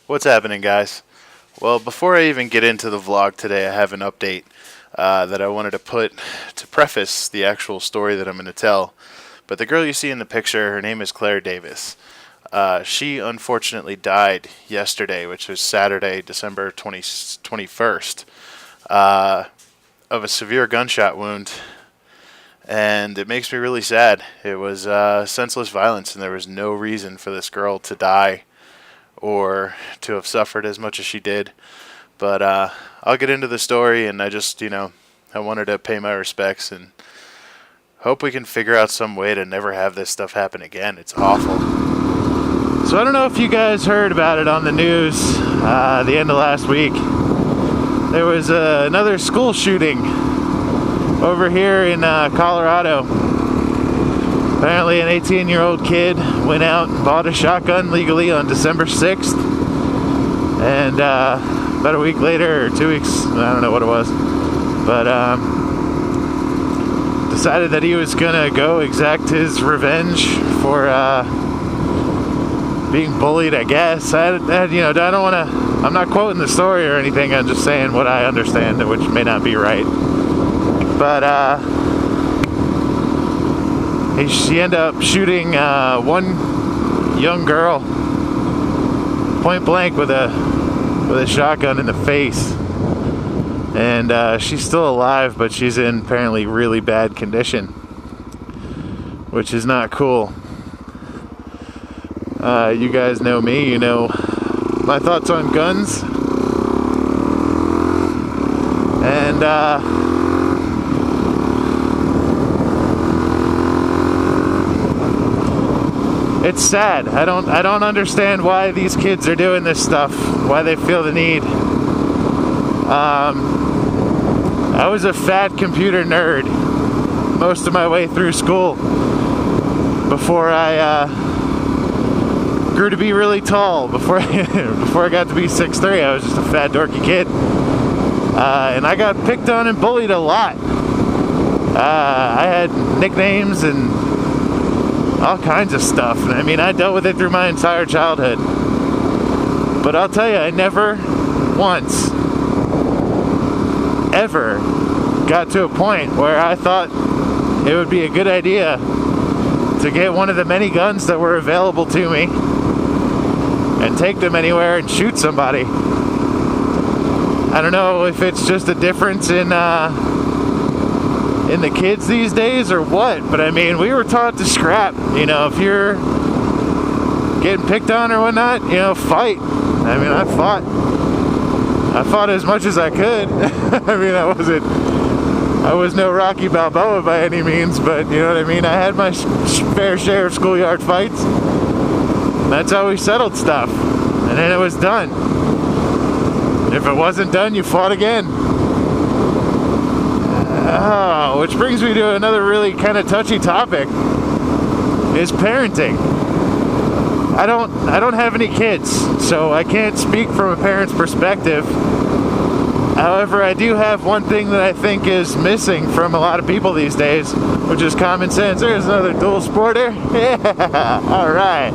What's happening, guys? Well, before I even get into the vlog today, I have an update that I wanted to put to preface the actual story that I'm going to tell. But the girl you see in the picture, her name is Claire Davis. She unfortunately died yesterday, which was Saturday, December 21st, of a severe gunshot wound. And it makes me really sad. It was senseless violence, and there was no reason for this girl to die or to have suffered as much as she did. But I'll get into the story, and I just, I wanted to pay my respects and hope we can figure out some way to never have this stuff happen again. It's awful. So I don't know if you guys heard about it on the news the end of last week. There was another school shooting over here in Colorado. Apparently an 18-year-old kid went out and bought a shotgun legally on December 6th. And about a week later, or 2 weeks, I don't know what it was, but decided that he was going to go exact his revenge for being bullied, I guess. I don't want to, I'm not quoting the story or anything, I'm just saying what I understand, which may not be right. But, she ended up shooting one young girl point blank with a shotgun in the face, and she's still alive, but she's in apparently really bad condition, which is not cool. You guys know me, you know my thoughts on guns, and it's sad. I don't understand why these kids are doing this stuff, why they feel the need. I was a fat computer nerd most of my way through school before I grew to be really tall. Before I got to be 6'3", I was just a fat dorky kid. And I got picked on and bullied a lot. I had nicknames and all kinds of stuff. I mean, I dealt with it through my entire childhood. But I'll tell you, I never once, ever got to a point where I thought it would be a good idea to get one of the many guns that were available to me and take them anywhere and shoot somebody. I don't know if it's just a difference in the kids these days or what, but I mean, we were taught to scrap. If you're getting picked on or whatnot, fight. I mean, I fought as much as I could. I mean, I was no Rocky Balboa by any means, but you know what I mean? I had my fair share of schoolyard fights. That's how we settled stuff, and then it was done. If it wasn't done, you fought again. Which brings me to another really kind of touchy topic, is parenting. I don't have any kids, so I can't speak from a parent's perspective. However, I do have one thing that I think is missing from a lot of people these days, which is common sense. There's another dual sporter. Yeah, all right.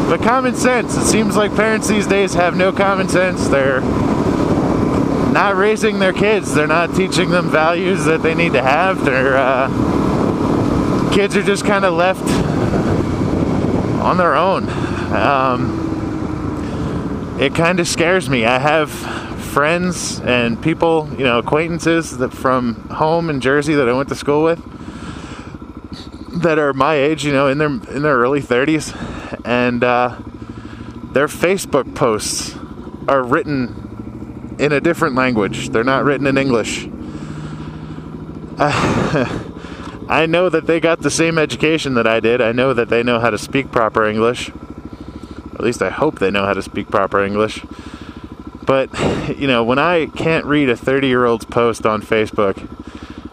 But common sense. It seems like parents these days have no common sense. They're not raising their kids. They're not teaching them values that they need to have. Their kids are just kind of left on their own. It kind of scares me. I have friends and people, acquaintances that from home in Jersey that I went to school with that are my age, in their early 30s, and their Facebook posts are written in a different language. They're not written in English. I know that they got the same education that I did. I know that they know how to speak proper English. At least I hope they know how to speak proper English. But, when I can't read a 30-year-old's post on Facebook,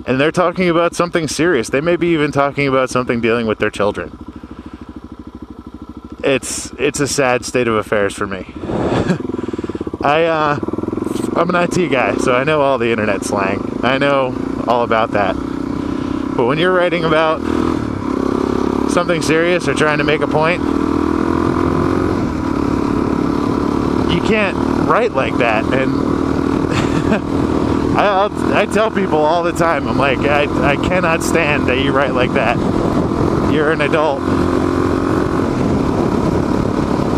and they're talking about something serious, they may be even talking about something dealing with their children. it's a sad state of affairs for me. I'm an IT guy, so I know all the internet slang. I know all about that. But when you're writing about something serious or trying to make a point, you can't write like that. And I tell people all the time, I'm like, I cannot stand that you write like that. You're an adult.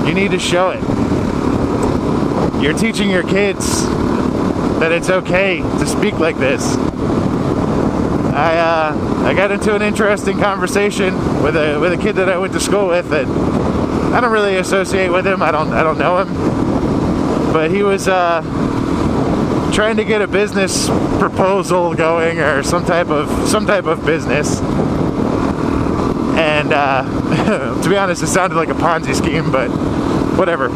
You need to show it. You're teaching your kids that it's okay to speak like this. I got into an interesting conversation with a kid that I went to school with that I don't really associate with him. I don't know him, but he was trying to get a business proposal going or some type of business. And to be honest, it sounded like a Ponzi scheme, but whatever.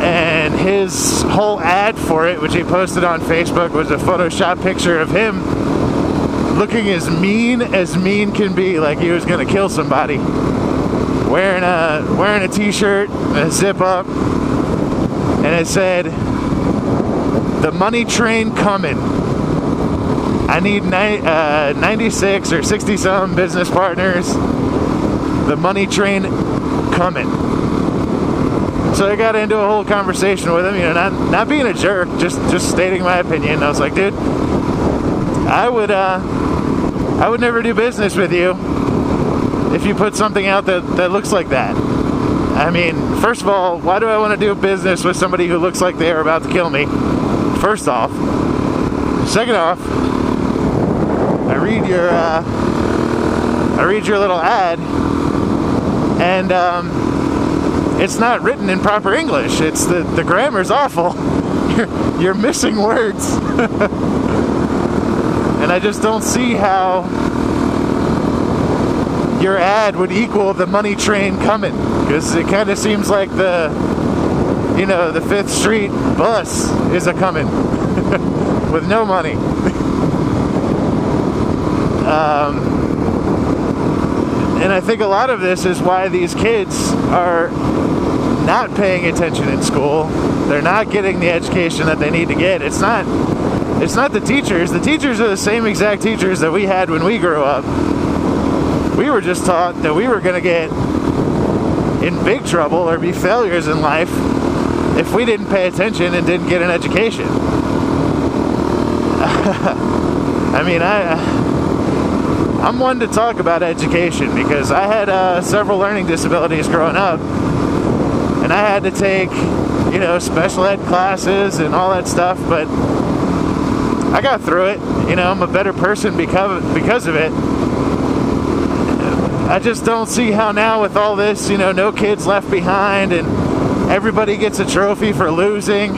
And his whole ad for it, which he posted on Facebook, was a Photoshop picture of him looking as mean can be, like he was gonna kill somebody, wearing a t-shirt, a zip up, and it said, "The money train coming. I need 96 or 60 some business partners. The money train coming." So I got into a whole conversation with him, not being a jerk, just stating my opinion. I was like, dude, I would never do business with you if you put something out that looks like that. I mean, first of all, why do I want to do business with somebody who looks like they are about to kill me? First off. Second off, I read your little ad, and it's not written in proper English. It's the grammar's awful. You're missing words. And I just don't see how your ad would equal the money train coming, because it kind of seems like the 5th Street bus is a coming with no money. And I think a lot of this is why these kids are not paying attention in school. They're not getting the education that they need to get. It's not the teachers. The teachers are the same exact teachers that we had when we grew up. We were just taught that we were going to get in big trouble or be failures in life if we didn't pay attention and didn't get an education. I mean, I'm one to talk about education because I had several learning disabilities growing up, and I had to take, special ed classes and all that stuff, but I got through it. I'm a better person because of it. I just don't see how now with all this, no kids left behind and everybody gets a trophy for losing,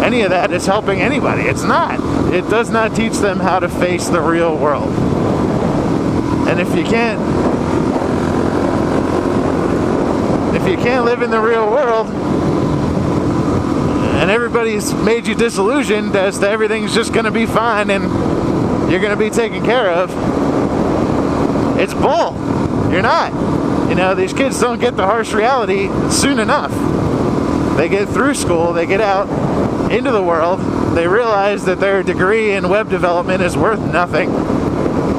any of that is helping anybody. It's not. It does not teach them how to face the real world. And if you can't live in the real world, and everybody's made you disillusioned as to everything's just going to be fine and you're going to be taken care of, it's bull. You're not. These kids don't get the harsh reality soon enough. They get through school, they get out into the world, they realize that their degree in web development is worth nothing.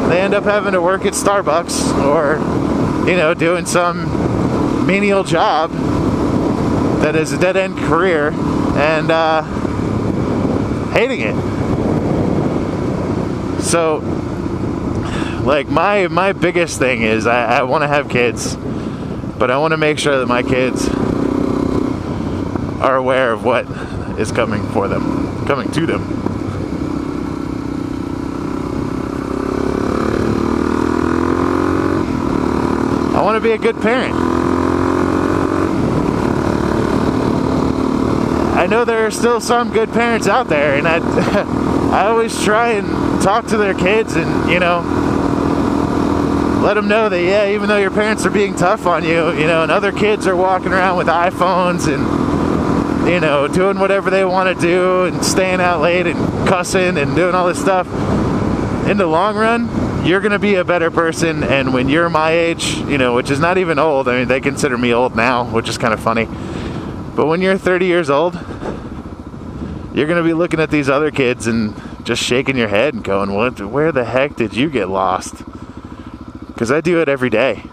They end up having to work at Starbucks or, doing some menial job that is a dead-end career and hating it. So, like, my biggest thing is I want to have kids, but I want to make sure that my kids are aware of what is coming to them. I want to be a good parent. I know there are still some good parents out there, and I always try and talk to their kids and, let them know that, yeah, even though your parents are being tough on you, and other kids are walking around with iPhones and, doing whatever they want to do and staying out late and cussing and doing all this stuff, in the long run, you're gonna be a better person, and when you're my age, you know, which is not even old, I mean, they consider me old now, which is kind of funny, but when you're 30 years old, you're gonna be looking at these other kids and just shaking your head and going, where the heck did you get lost? Because I do it every day.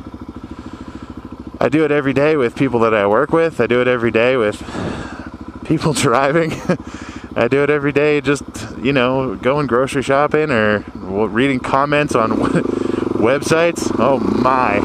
I do it every day with people that I work with. I do it every day with people driving. I do it every day just, you know, going grocery shopping or reading comments on websites. Oh my.